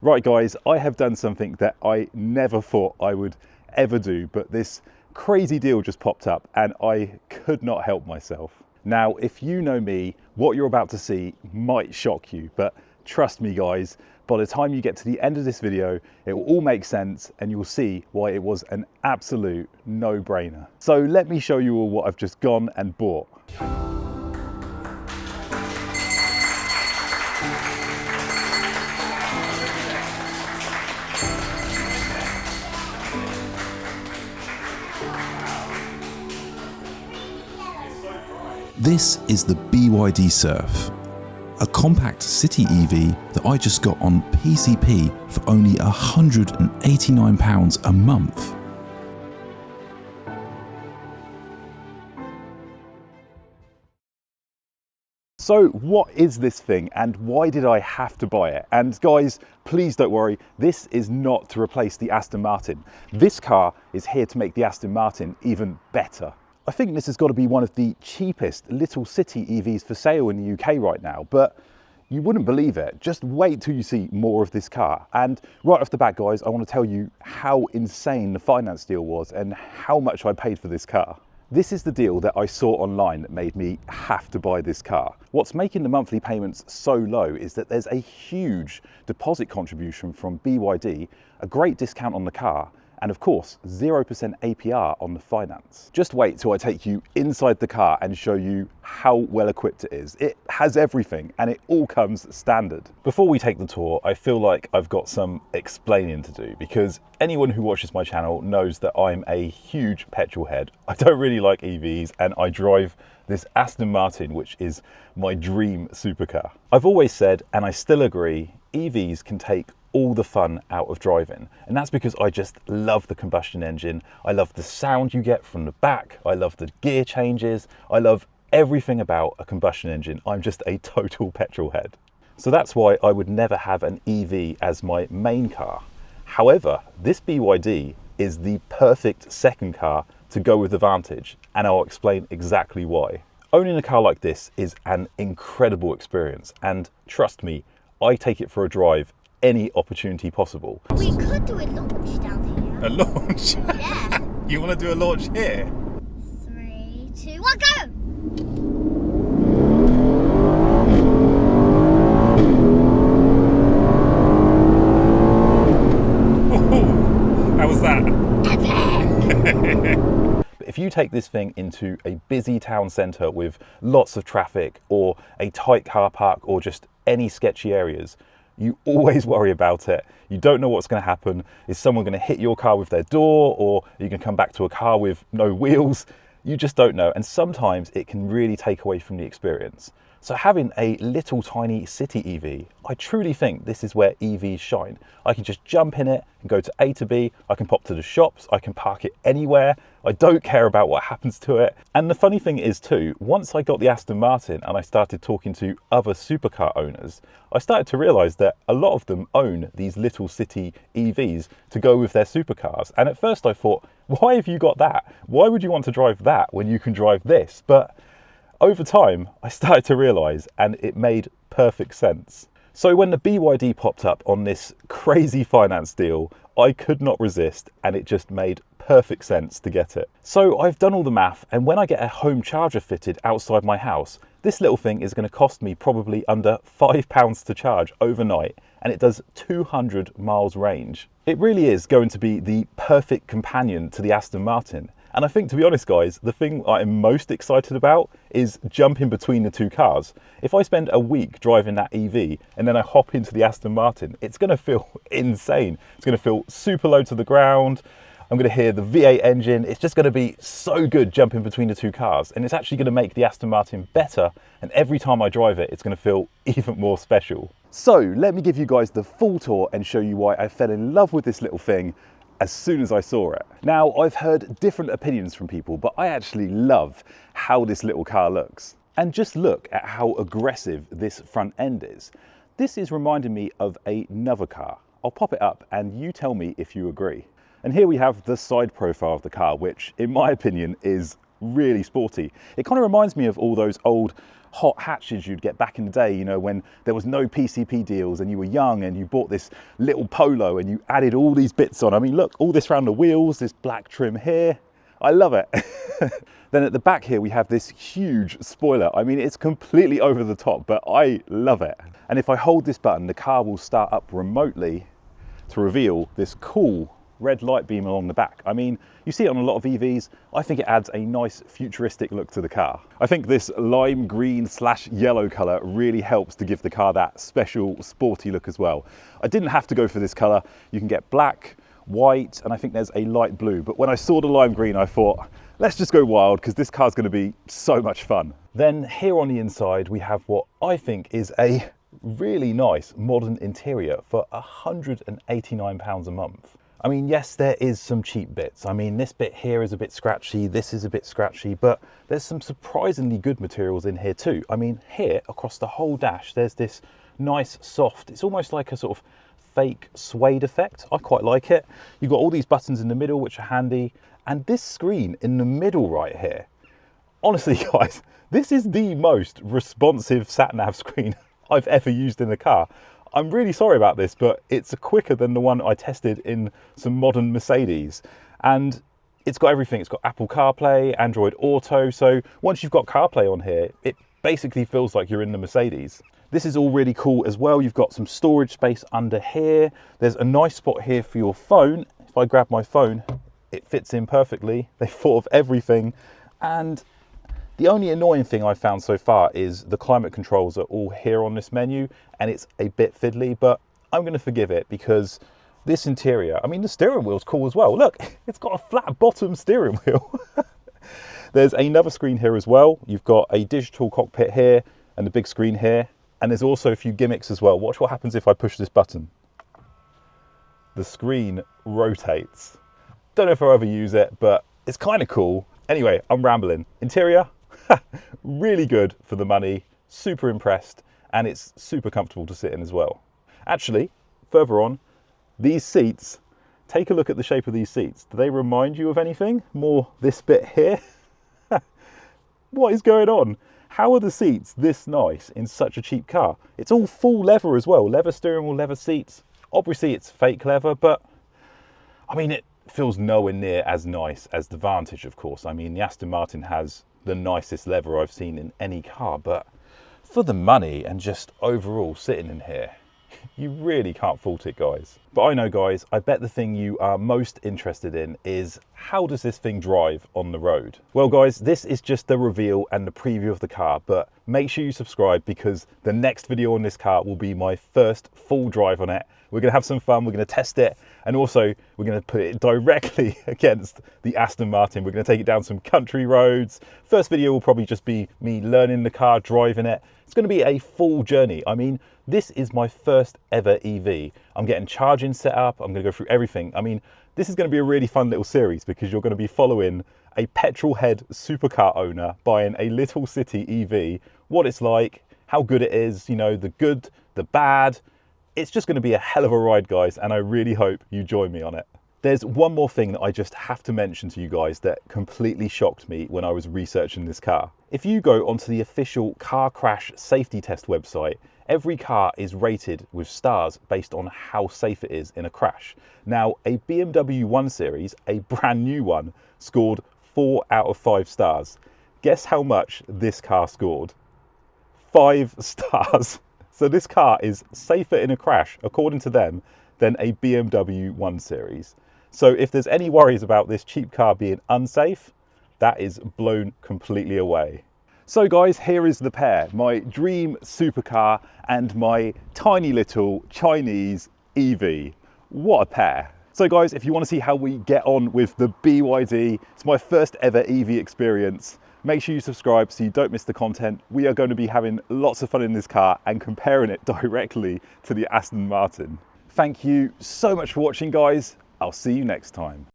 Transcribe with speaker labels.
Speaker 1: Right guys, I have done something that I never thought I would ever do, but this crazy deal just popped up and I could not help myself. Now, if you know me, what you're about to see might shock you, but trust me guys, by the time you get to the end of this video, it will all make sense and you'll see why it was an absolute no-brainer. So let me show you all what I've just gone and bought.
Speaker 2: This is the BYD Surf, a compact city EV that I just got on PCP for only £189 a month.
Speaker 1: So what is this thing and why did I have to buy it? And guys, please don't worry, this is not to replace the Aston Martin. This car is here to make the Aston Martin even better. I think this has got to be one of the cheapest little city EVs for sale in the UK right now, but you wouldn't believe it. Just wait till you see more of this car. And right off the bat, guys, I want to tell you how insane the finance deal was and how much I paid for this car. This is the deal that I saw online that made me have to buy this car. What's making the monthly payments so low is that there's a huge deposit contribution from BYD, a great discount on the car, and of course, 0% APR on the finance. Just wait till I take you inside the car and show you how well equipped it is. It has everything and it all comes standard. Before we take the tour, I feel like I've got some explaining to do because anyone who watches my channel knows that I'm a huge petrol head. I don't really like EVs and I drive this Aston Martin, which is my dream supercar. I've always said, and I still agree, EVs can take all the fun out of driving, and that's because I just love the combustion engine. I love the sound you get from the back, I love the gear changes, I love everything about a combustion engine. I'm just a total petrol head. So that's why I would never have an EV as my main car. However, this BYD is the perfect second car to go with the Vantage, and I'll explain exactly why. Owning a car like this is an incredible experience, and trust me, I take it for a drive any opportunity possible.
Speaker 3: We could do a launch down here.
Speaker 1: A launch?
Speaker 3: Yeah.
Speaker 1: You want to do a launch here?
Speaker 3: 3, 2, 1, go!
Speaker 1: How was that?
Speaker 3: Epic!
Speaker 1: If you take this thing into a busy town centre with lots of traffic or a tight car park or just any sketchy areas, you always worry about it. You don't know what's going to happen. Is someone going to hit your car with their door, or are you going to come back to a car with no wheels? You just don't know, and sometimes it can really take away from the experience. So having a little tiny city EV, I truly think this is where EVs shine. I can just jump in it and go to A to B, I can pop to the shops, I can park it anywhere, I don't care about what happens to it. And the funny thing is too, once I got the Aston Martin and I started talking to other supercar owners, I started to realise that a lot of them own these little city EVs to go with their supercars. And at first I thought, why have you got that? Why would you want to drive that when you can drive this? But over time, I started to realise, and it made perfect sense. So when the BYD popped up on this crazy finance deal, I could not resist, and it just made perfect sense to get it. So I've done all the math, and when I get a home charger fitted outside my house, this little thing is going to cost me probably under £5 to charge overnight, and it does 200 miles range. It really is going to be the perfect companion to the Aston Martin. And I think, to be honest guys, the thing I'm most excited about is jumping between the two cars. If I spend a week driving that EV and then I hop into the Aston Martin, it's going to feel insane. It's going to feel super low to the ground. I'm going to hear the V8 engine. It's just going to be so good jumping between the two cars. And it's actually going to make the Aston Martin better. And every time I drive it, it's going to feel even more special. So let me give you guys the full tour and show you why I fell in love with this little thing as soon as I saw it. Now, I've heard different opinions from people, but I actually love how this little car looks. And just look at how aggressive this front end is. This is reminding me of another car. I'll pop it up and you tell me if you agree. And here we have the side profile of the car, which in my opinion is really sporty. It kind of reminds me of all those old hot hatches you'd get back in the day, you know, when there was no PCP deals and you were young and you bought this little Polo and you added all these bits on. I mean, look, all this around the wheels, this black trim here. I love it. Then at the back here, we have this huge spoiler. I mean, it's completely over the top, but I love it. And if I hold this button, the car will start up remotely to reveal this cool red light beam along the back. I mean, you see it on a lot of EVs. I think it adds a nice futuristic look to the car. I think this lime green / yellow color really helps to give the car that special sporty look as well. I didn't have to go for this color. You can get black, white, and I think there's a light blue. But when I saw the lime green, I thought, let's just go wild because this car's going to be so much fun. Then here on the inside, we have what I think is a really nice modern interior for £189 a month. I mean, yes, there is some cheap bits. I mean, this bit here is a bit scratchy, this is a bit scratchy, but there's some surprisingly good materials in here too. I mean, here across the whole dash, there's this nice soft, it's almost like a sort of fake suede effect. I quite like it. You've got all these buttons in the middle, which are handy. And this screen in the middle right here, honestly guys, this is the most responsive sat-nav screen I've ever used in a car. I'm really sorry about this, but it's quicker than the one I tested in some modern Mercedes. And it's got everything. It's got Apple CarPlay, Android Auto. So once you've got CarPlay on here, it basically feels like you're in the Mercedes. This is all really cool as well. You've got some storage space under here. There's a nice spot here for your phone. If I grab my phone, it fits in perfectly. They thought of everything. And the only annoying thing I've found so far is the climate controls are all here on this menu and it's a bit fiddly, but I'm going to forgive it because this interior, I mean, the steering wheel's cool as well. Look, it's got a flat bottom steering wheel. There's another screen here as well. You've got a digital cockpit here and the big screen here. And there's also a few gimmicks as well. Watch what happens if I push this button. The screen rotates. Don't know if I'll ever use it, but it's kind of cool. Anyway, I'm rambling. Interior, really good for the money, super impressed, and it's super comfortable to sit in as well. Actually, further on, these seats, take a look at the shape of these seats. Do they remind you of anything? More this bit here? What is going on? How are the seats this nice in such a cheap car? It's all full leather as well, leather steering wheel, leather seats. Obviously it's fake leather, but I mean, it feels nowhere near as nice as the Vantage, of course. I mean, the Aston Martin has the nicest leather I've seen in any car, but for the money and just overall sitting in here, you really can't fault it, guys. But I know, guys, I bet the thing you are most interested in is how does this thing drive on the road? Well, guys, this is just the reveal and the preview of the car, but make sure you subscribe because the next video on this car will be my first full drive on it. We're going to have some fun, we're going to test it, and also we're going to put it directly against the Aston Martin. We're going to take it down some country roads. First video will probably just be me learning the car, driving it. It's going to be a full journey. I mean, this is my first ever EV. I'm getting charging set up, I'm going to go through everything. I mean, this is going to be a really fun little series because you're going to be following a petrol head supercar owner buying a little city EV, what it's like, how good it is, you know, the good, the bad. It's just going to be a hell of a ride, guys, and I really hope you join me on it. There's one more thing that I just have to mention to you guys that completely shocked me when I was researching this car. If you go onto the official car crash safety test website, every car is rated with stars based on how safe it is in a crash. Now, a BMW 1 Series, a brand new one, scored 4 out of 5 stars. Guess how much this car scored? 5 stars. So this car is safer in a crash, according to them, than a BMW 1 Series. So if there's any worries about this cheap car being unsafe, that is blown completely away. So guys, here is the pair, my dream supercar and my tiny little Chinese EV. What a pair. So guys, if you want to see how we get on with the BYD, it's my first ever EV experience. Make sure you subscribe so you don't miss the content. We are going to be having lots of fun in this car and comparing it directly to the Aston Martin. Thank you so much for watching, guys. I'll see you next time.